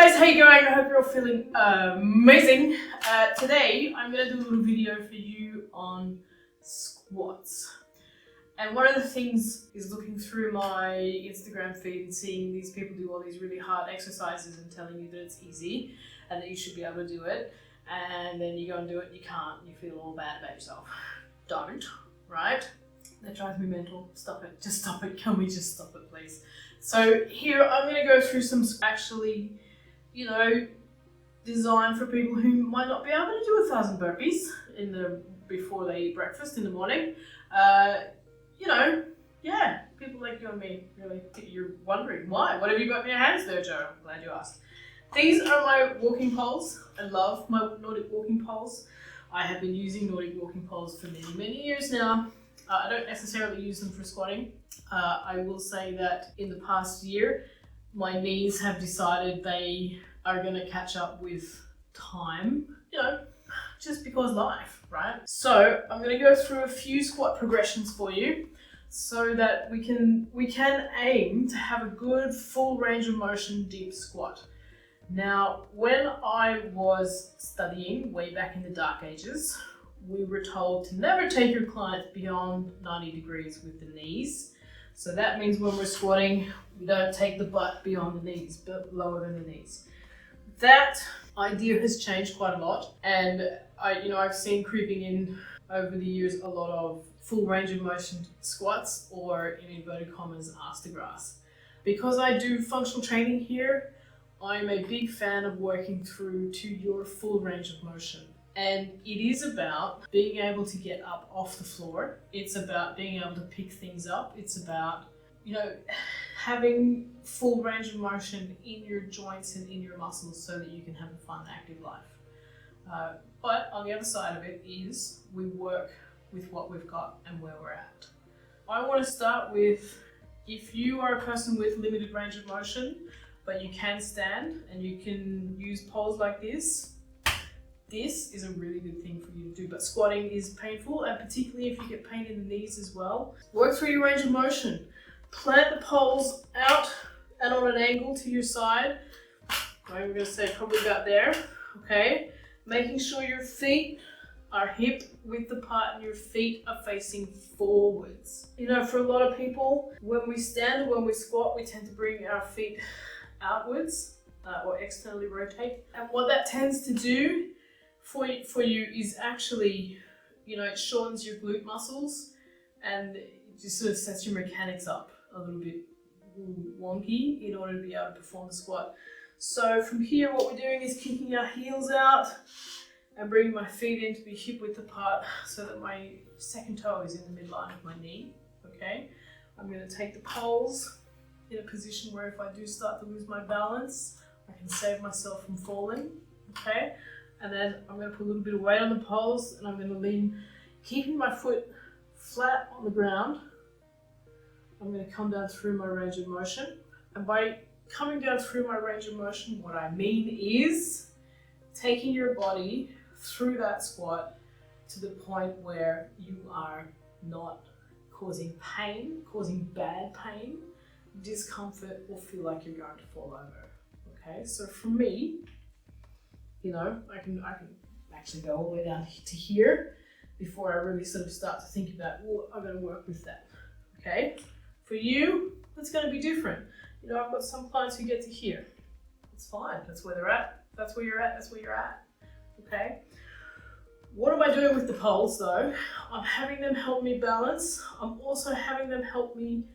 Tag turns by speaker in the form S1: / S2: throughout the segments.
S1: guys, how you going? I hope you're all feeling amazing. Today I'm going to do a little video for you on squats. And one of the things is looking through my Instagram feed and seeing these people do all these really hard exercises and telling you that it's easy and that you should be able to do it. And then you go and do it and you can't, and you feel all bad about yourself. Don't, right? That drives me mental. Stop it. Just stop it. Can we just stop it, please? So here I'm going to go through some actually, designed for people who might not be able to do 1,000 burpees before they eat breakfast in the morning. People like you and me, really. You're wondering why. What have you got in your hands there, Joe? I'm glad you asked. These are my walking poles. I love my Nordic walking poles. I have been using Nordic walking poles for many, many years now. I don't necessarily use them for squatting. I will say that in the past year, my knees have decided they are going to catch up with time, just because life, right? So I'm going to go through a few squat progressions for you so that we can aim to have a good full range of motion deep squat. Now, when I was studying way back in the dark ages, we were told to never take your clients beyond 90 degrees with the knees. So that means when we're squatting, we don't take the butt beyond the knees, but lower than the knees. That idea has changed quite a lot, and I've seen creeping in over the years a lot of full range of motion squats, or in inverted commas, arse to grass. Because I do functional training here, I'm a big fan of working through to your full range of motion. And it is about being able to get up off the floor. It's about being able to pick things up. It's about, having full range of motion in your joints and in your muscles so that you can have a fun, active life. But on the other side of it is we work with what we've got and where we're at. I want to start with, if you are a person with limited range of motion, but you can stand and you can use poles like this is a really good thing for you to do. But squatting is painful, and particularly if you get pain in the knees as well. Work through your range of motion. Plant the poles out and on an angle to your side. I'm going to say probably about there, okay? Making sure your feet are hip width apart and your feet are facing forwards. For a lot of people, when we stand or when we squat, we tend to bring our feet outwards or externally rotate. And what that tends to do for you is actually, it shortens your glute muscles and it just sort of sets your mechanics up a little bit wonky in order to be able to perform the squat. So from here, what we're doing is kicking our heels out and bringing my feet in to be hip width apart so that my second toe is in the midline of my knee, okay? I'm going to take the poles in a position where if I do start to lose my balance, I can save myself from falling, okay? And then I'm going to put a little bit of weight on the poles and I'm going to lean, keeping my foot flat on the ground. I'm going to come down through my range of motion. And by coming down through my range of motion, what I mean is taking your body through that squat to the point where you are not causing pain, causing bad pain, discomfort, or feel like you're going to fall over. Okay, so for me, I can actually go all the way down to here before I really sort of start to think about, I'm going to work with that. Okay, for you, it's going to be different. I've got some clients who get to here. It's fine. That's where they're at. That's where you're at. That's where you're at. Okay. What am I doing with the poles though? I'm having them help me balance. I'm also having them help me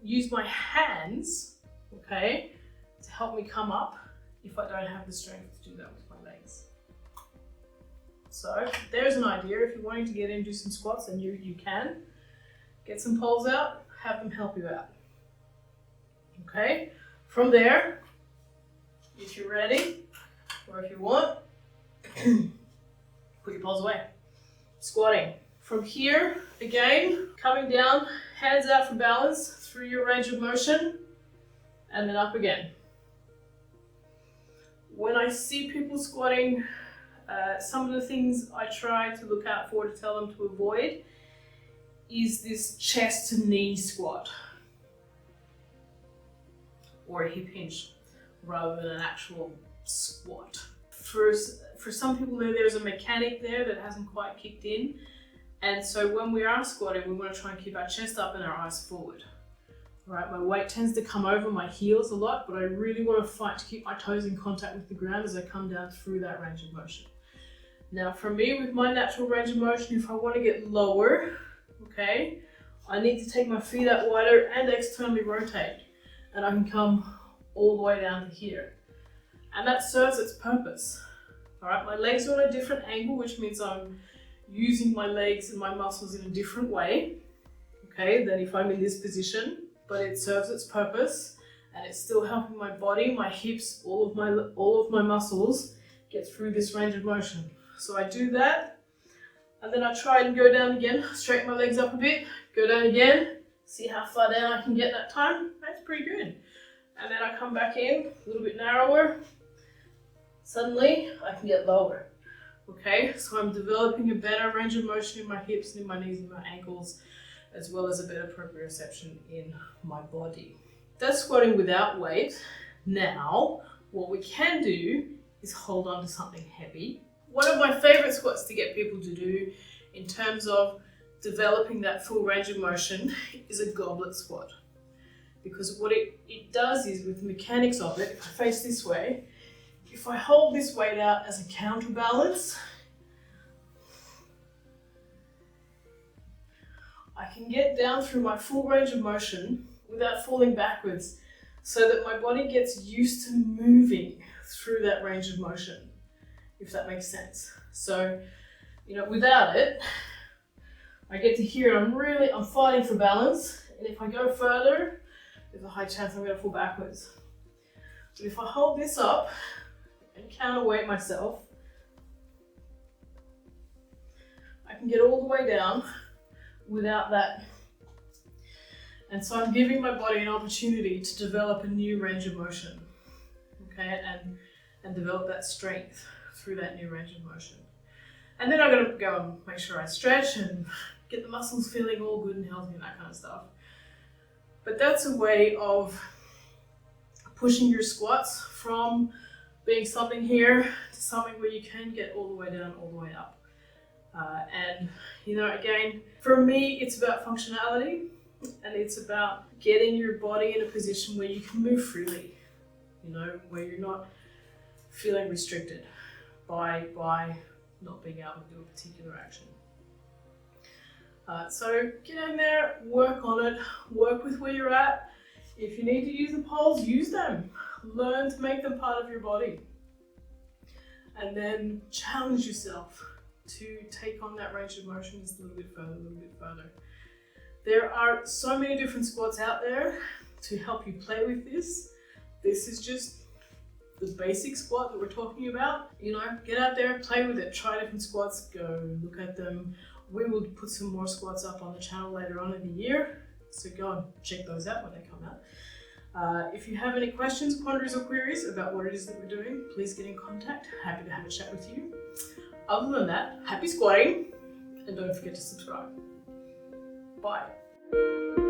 S1: use my hands, okay, to help me come up if I don't have the strength to do that with my legs. So there's an idea. If you're wanting to get in and do some squats, then you can. Get some poles out, have them help you out. Okay, from there, if you're ready, or if you want, put your poles away. Squatting. From here, again, coming down, hands out for balance through your range of motion, and then up again. When I see people squatting, some of the things I try to look out for to tell them to avoid is this chest to knee squat or a hip hinge. rather than an actual squat. For some people there's a mechanic there that hasn't quite kicked in, and so when we are squatting we want to try and keep our chest up and our eyes forward. Right, my weight tends to come over my heels a lot, but I really want to fight to keep my toes in contact with the ground as I come down through that range of motion. Now for me, with my natural range of motion, if I want to get lower, okay, I need to take my feet out wider and externally rotate, and I can come all the way down to here. And that serves its purpose. All right, my legs are on a different angle, which means I'm using my legs and my muscles in a different way, okay, than if I'm in this position. But it serves its purpose, and it's still helping my body, my hips, all of my muscles get through this range of motion. So I do that, and then I try and go down again, straighten my legs up a bit, go down again, see how far down I can get that time. That's pretty good. And then I come back in, a little bit narrower. Suddenly, I can get lower. Okay, so I'm developing a better range of motion in my hips and in my knees and my ankles, as well as a better proprioception in my body. That's squatting without weight. Now, what we can do is hold on to something heavy. One of my favorite squats to get people to do in terms of developing that full range of motion is a goblet squat. Because what it does is, with the mechanics of it, if I face this way, if I hold this weight out as a counterbalance, I can get down through my full range of motion without falling backwards, so that my body gets used to moving through that range of motion, if that makes sense. So, without it, I get to here, I'm fighting for balance, and if I go further, there's a high chance I'm going to fall backwards. But if I hold this up and counterweight myself, I can get all the way down without that. And so I'm giving my body an opportunity to develop a new range of motion, okay, and develop that strength through that new range of motion. And then I'm going to go and make sure I stretch and get the muscles feeling all good and healthy and that kind of stuff. But that's a way of pushing your squats from being something here to something where you can get all the way down, all the way up. And again, for me, it's about functionality, and it's about getting your body in a position where you can move freely, where you're not feeling restricted by not being able to do a particular action. So get in there, work on it, work with where you're at. If you need to use the poles, use them. Learn to make them part of your body. And then challenge yourself to take on that range of motion just a little bit further. There are so many different squats out there to help you play with this. This is just the basic squat that we're talking about. Get out there, play with it, try different squats, go look at them. We will put some more squats up on the channel later on in the year, so go and check those out when they come out. If you have any questions, quandaries or queries about what it is that we're doing, please get in contact. Happy to have a chat with you. Other than that, happy squatting, and don't forget to subscribe. Bye.